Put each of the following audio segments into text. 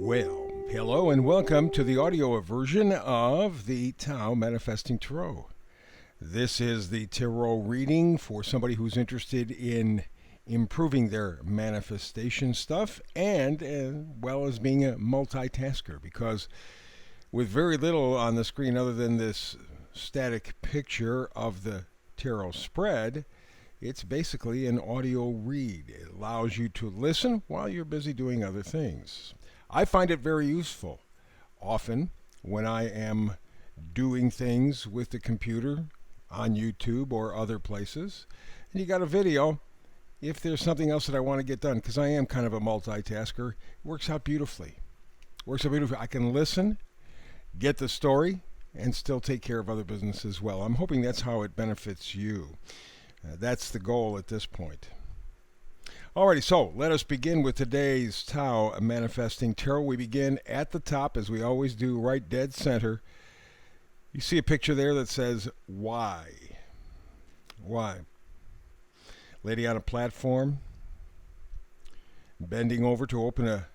Well, hello and welcome to the audio version of the Tao Manifesting Tarot. This is the tarot reading for somebody who's interested in improving their manifestation stuff and well as being a multitasker, because with very little on the screen other than this static picture of the tarot spread, it's basically an audio read. It allows you to listen while you're busy doing other things. I find it very useful often when I am doing things with the computer on YouTube or other places, and you got a video. If there's something else that I want to get done, because I am kind of a multitasker, it works out beautifully. I can listen, get the story, and still take care of other business as well. I'm hoping that's how it benefits you. That's the goal at this point. Alrighty, so let us begin with today's Tao Manifesting Tarot. We begin at the top, as we always do, right dead center. You see a picture there that says, why? Why? Lady on a platform, bending over to open a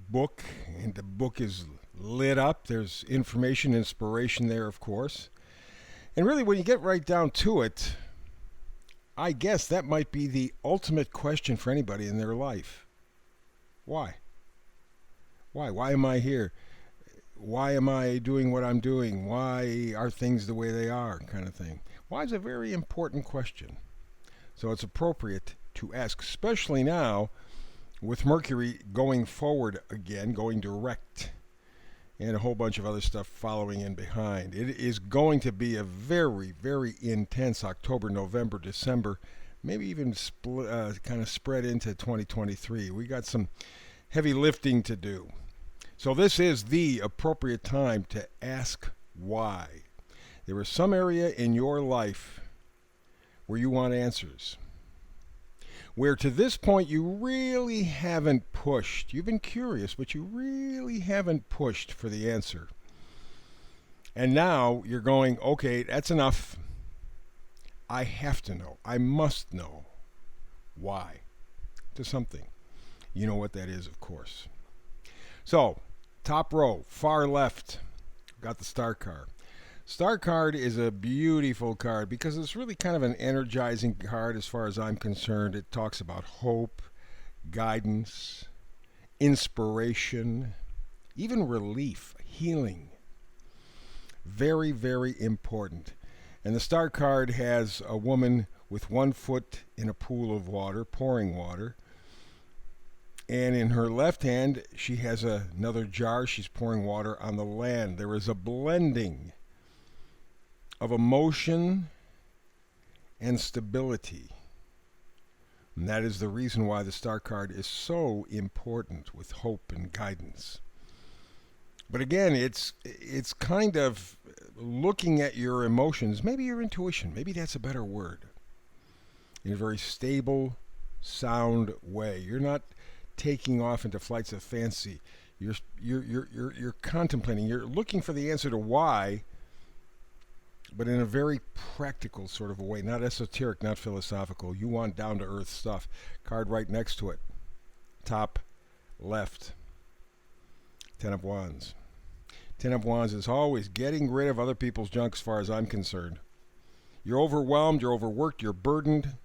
book, and the book is lit up. There's information, inspiration there, of course. And really, when you get right down to it, I guess that might be the ultimate question for anybody in their life. Why? Why? Why am I here? Why am I doing what I'm doing? Why are things the way they are? Kind of thing. Why is a very important question. So it's appropriate to ask, especially now with Mercury going forward again, going direct, and a whole bunch of other stuff following in behind. It is going to be a very, very intense October, November, December, maybe even kind of spread into 2023. We got some heavy lifting to do. So this is the appropriate time to ask why. There is some area in your life where you want answers, where to this point you really haven't pushed. You've been curious, but you really haven't pushed for the answer. And now you're going, okay, that's enough. I have to know. I must know why to something. You know what that is, of course. So, top row, far left, got the Star card. Star card is a beautiful card because it's really kind of an energizing card as far as I'm concerned. It talks about hope, guidance, inspiration, even relief, healing. Very, very important. And the Star card has a woman with one foot in a pool of water, pouring water. And in her left hand, she has another jar. She's pouring water on the land. There is a blending of emotion and stability. And that is the reason why the Star card is so important with hope and guidance. But again, it's kind of looking at your emotions, maybe your intuition, maybe that's a better word, in a very stable, sound way. You're not taking off into flights of fancy. You're contemplating. You're looking for the answer to why, but in a very practical sort of a way, not esoteric, not philosophical. You want down-to-earth stuff. Card right next to it, top left, Ten of Wands. Ten of Wands is always getting rid of other people's junk as far as I'm concerned. You're overwhelmed, you're overworked, you're burdened.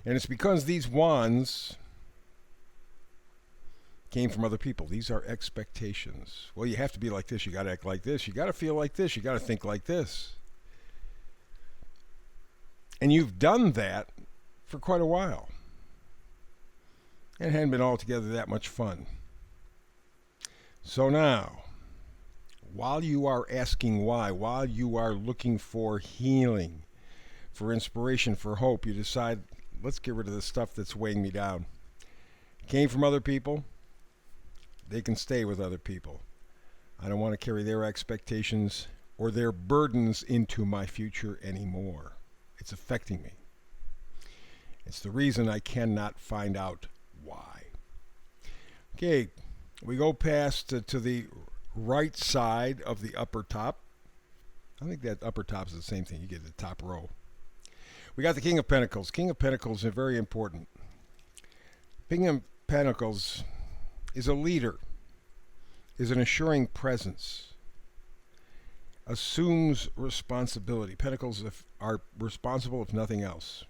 And it's because these wands came from other people. These are expectations. Well, you have to be like this. You got to act like this. You got to feel like this. You got to think like this. And you've done that for quite a while. And it hadn't been altogether that much fun. So now, while you are asking why, while you are looking for healing, for inspiration, for hope, you decide, let's get rid of the stuff that's weighing me down. It came from other people. They can stay with other people. I don't want to carry their expectations or their burdens into my future anymore. It's affecting me. It's the reason I cannot find out why. Okay, we go past to the right side of the upper top. I think that upper top is the same thing. You get the top row. We got the King of Pentacles. King of Pentacles is very important. King of Pentacles is a leader. is an assuring presence, assumes responsibility. Pentacles are responsible if nothing else.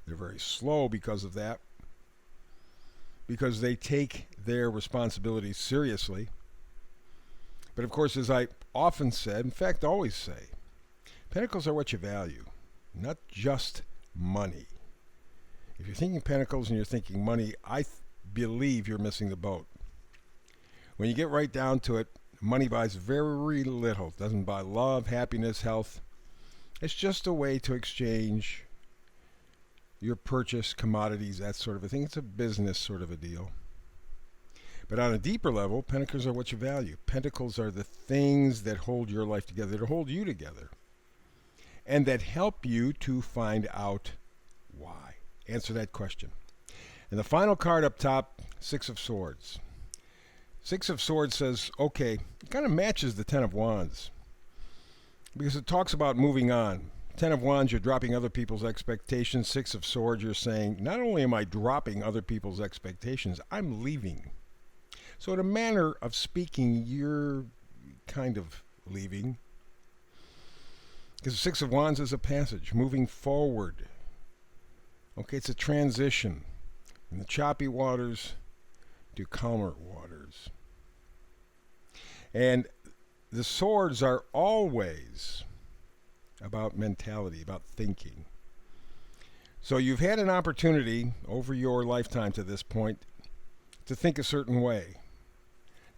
They're very slow because of that, because they take their responsibilities seriously. But of course, as I often said, in fact always say, Pentacles are what you value, not just money. If you're thinking Pentacles and you're thinking money, I believe you're missing the boat. When you get right down to it, money buys very little. It doesn't buy love, happiness, health. It's just a way to exchange your purchase, commodities, that sort of a thing. It's a business sort of a deal. But on a deeper level, Pentacles are what you value. Pentacles are the things that hold your life together, that hold you together, and that help you to find out why. Answer that question. And the final card up top, Six of Swords. Six of Swords says, okay, it kind of matches the Ten of Wands, because it talks about moving on. Ten of Wands, you're dropping other people's expectations. Six of Swords, you're saying, not only am I dropping other people's expectations, I'm leaving. So in a manner of speaking, you're kind of leaving. Because Six of Wands is a passage, moving forward. Okay, it's a transition from the choppy waters to calmer waters. And the swords are always about mentality, about thinking. So you've had an opportunity over your lifetime to this point to think a certain way.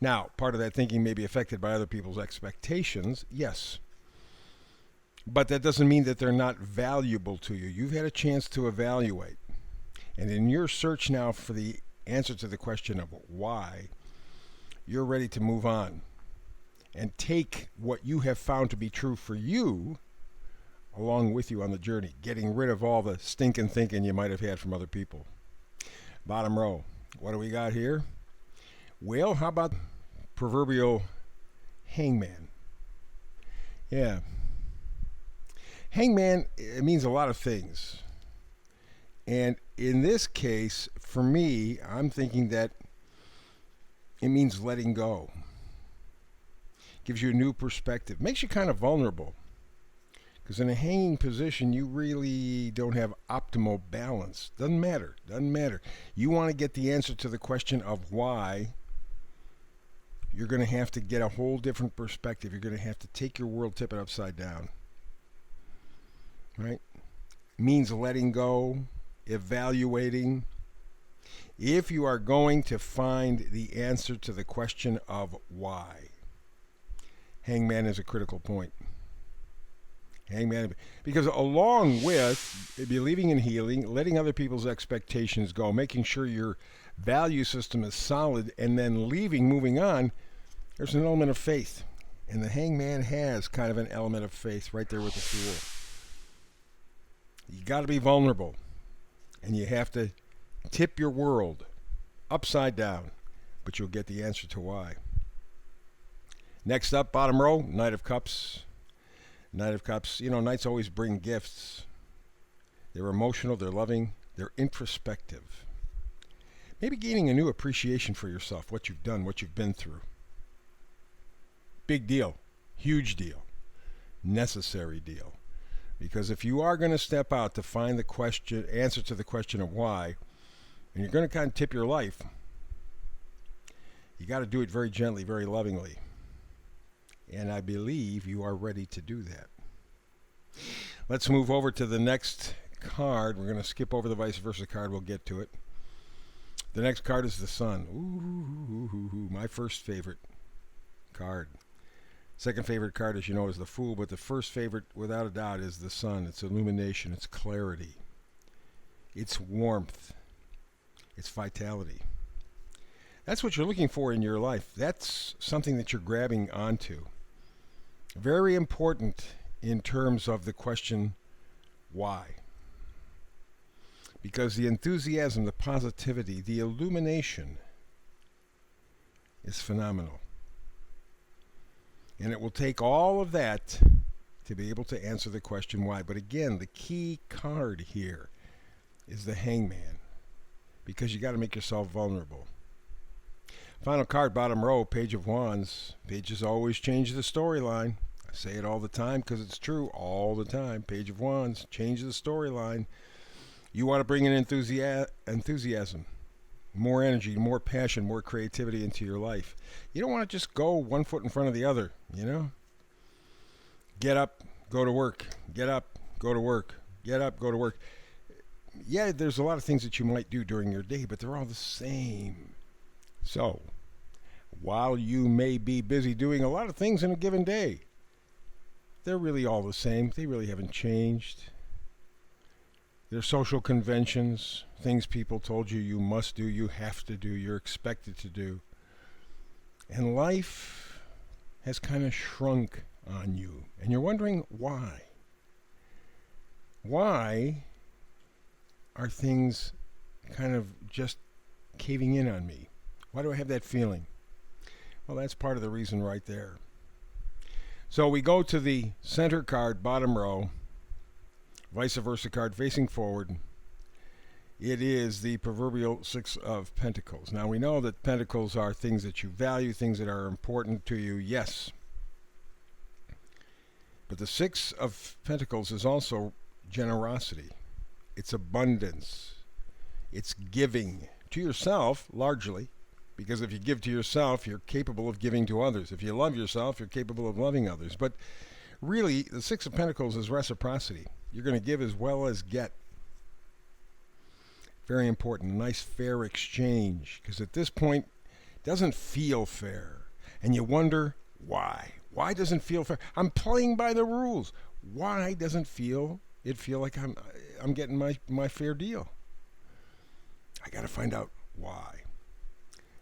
Now, part of that thinking may be affected by other people's expectations, yes. But that doesn't mean that they're not valuable to you. You've had a chance to evaluate. And in your search now for the answer to the question of why, you're ready to move on and take what you have found to be true for you along with you on the journey, getting rid of all the stinking thinking you might have had from other people. Bottom row, what do we got here? Well, how about proverbial hangman? Yeah. Hangman, it means a lot of things. And in this case, for me, I'm thinking that it means letting go. Gives you a new perspective. Makes you kind of vulnerable. Because in a hanging position, you really don't have optimal balance. Doesn't matter. You want to get the answer to the question of why. You're going to have to get a whole different perspective. You're going to have to take your world, tip it upside down. Right? Means letting go, evaluating. If you are going to find the answer to the question of why, hangman is a critical point. Hangman, because along with believing in healing, letting other people's expectations go, making sure your value system is solid, and then leaving, moving on, there's an element of faith. And the hangman has kind of an element of faith right there with the Fool. You got to be vulnerable, and you have to tip your world upside down, but you'll get the answer to why. Next up, bottom row, Knight of Cups. Knight of Cups, knights always bring gifts. They're emotional, they're loving, they're introspective. Maybe gaining a new appreciation for yourself, what you've done, what you've been through. Big deal, huge deal, necessary deal. Because if you are going to step out to find the answer to the question of why, and you're going to kind of tip your life, you got to do it very gently, very lovingly. And I believe you are ready to do that. Let's move over to the next card. We're going to skip over the vice versa card. We'll get to it. The next card is the Sun. Ooh, my first favorite card. Second favorite card, as you know, is the Fool, but the first favorite, without a doubt, is the Sun. It's illumination, it's clarity, it's warmth, it's vitality. That's what you're looking for in your life. That's something that you're grabbing onto. Very important in terms of the question, why? Because the enthusiasm, the positivity, the illumination is phenomenal. And it will take all of that to be able to answer the question why. But again, the key card here is the Hangman, because you got to make yourself vulnerable. Final card, bottom row, Page of Wands. Pages always change the storyline. I say it all the time because it's true all the time. Page of Wands, change the storyline. You want to bring in enthusiasm, more energy, more passion, more creativity into your life. You don't want to just go one foot in front of the other, you know? Get up, go to work. Get up, go to work. Get up, go to work. Yeah, there's a lot of things that you might do during your day, but they're all the same. So, while you may be busy doing a lot of things in a given day, they're really all the same. They really haven't changed. They're social conventions, things people told you you must do, you have to do, you're expected to do. And life has kind of shrunk on you. And you're wondering why. Why are things kind of just caving in on me? Why do I have that feeling? Well, that's part of the reason right there. So we go to the center card, bottom row, vice versa card facing forward. It is the proverbial Six of Pentacles. Now we know that Pentacles are things that you value, things that are important to you, yes. But the Six of Pentacles is also generosity. It's abundance. It's giving to yourself, largely. Because if you give to yourself, you're capable of giving to others. If you love yourself, you're capable of loving others. But really, the Six of Pentacles is reciprocity. You're going to give as well as get. Very important. Nice, fair exchange. Because at this point, it doesn't feel fair. And you wonder why. Why doesn't it feel fair? I'm playing by the rules. Why doesn't it feel like I'm getting my fair deal? I got to find out why.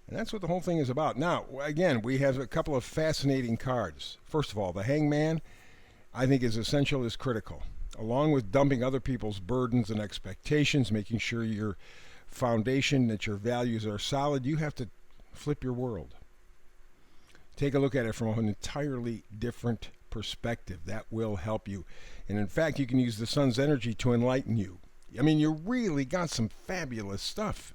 And that's what the whole thing is about. Now, again, we have a couple of fascinating cards. First of all, the Hangman, I think, is essential, is critical. Along with dumping other people's burdens and expectations, making sure your foundation, that your values are solid, you have to flip your world. Take a look at it from an entirely different perspective. That will help you. And in fact, you can use the sun's energy to enlighten you. I mean, you really got some fabulous stuff.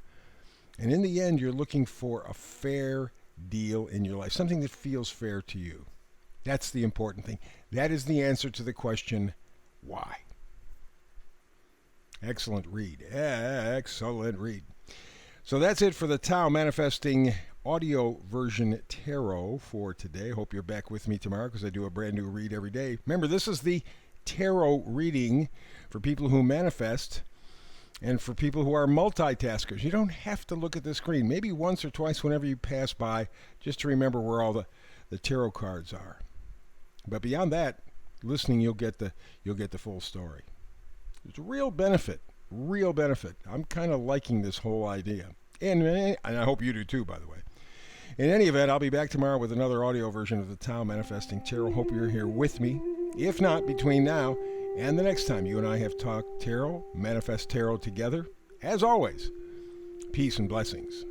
And in the end, you're looking for a fair deal in your life, something that feels fair to you. That's the important thing. That is the answer to the question, why? Excellent read. Excellent read. So that's it for the Tao Manifesting audio version tarot for today. Hope you're back with me tomorrow because I do a brand new read every day. Remember, this is the tarot reading for people who manifest and for people who are multitaskers. You don't have to look at the screen. Maybe once or twice whenever you pass by, just to remember where all the tarot cards are. But beyond that, listening, you'll get the full story. It's a real benefit. Real benefit. I'm kind of liking this whole idea. And I hope you do too, by the way. In any event, I'll be back tomorrow with another audio version of the Tao Manifesting Tarot. Hope you're here with me. If not, between now and the next time you and I have talked tarot, manifest tarot together, as always, peace and blessings.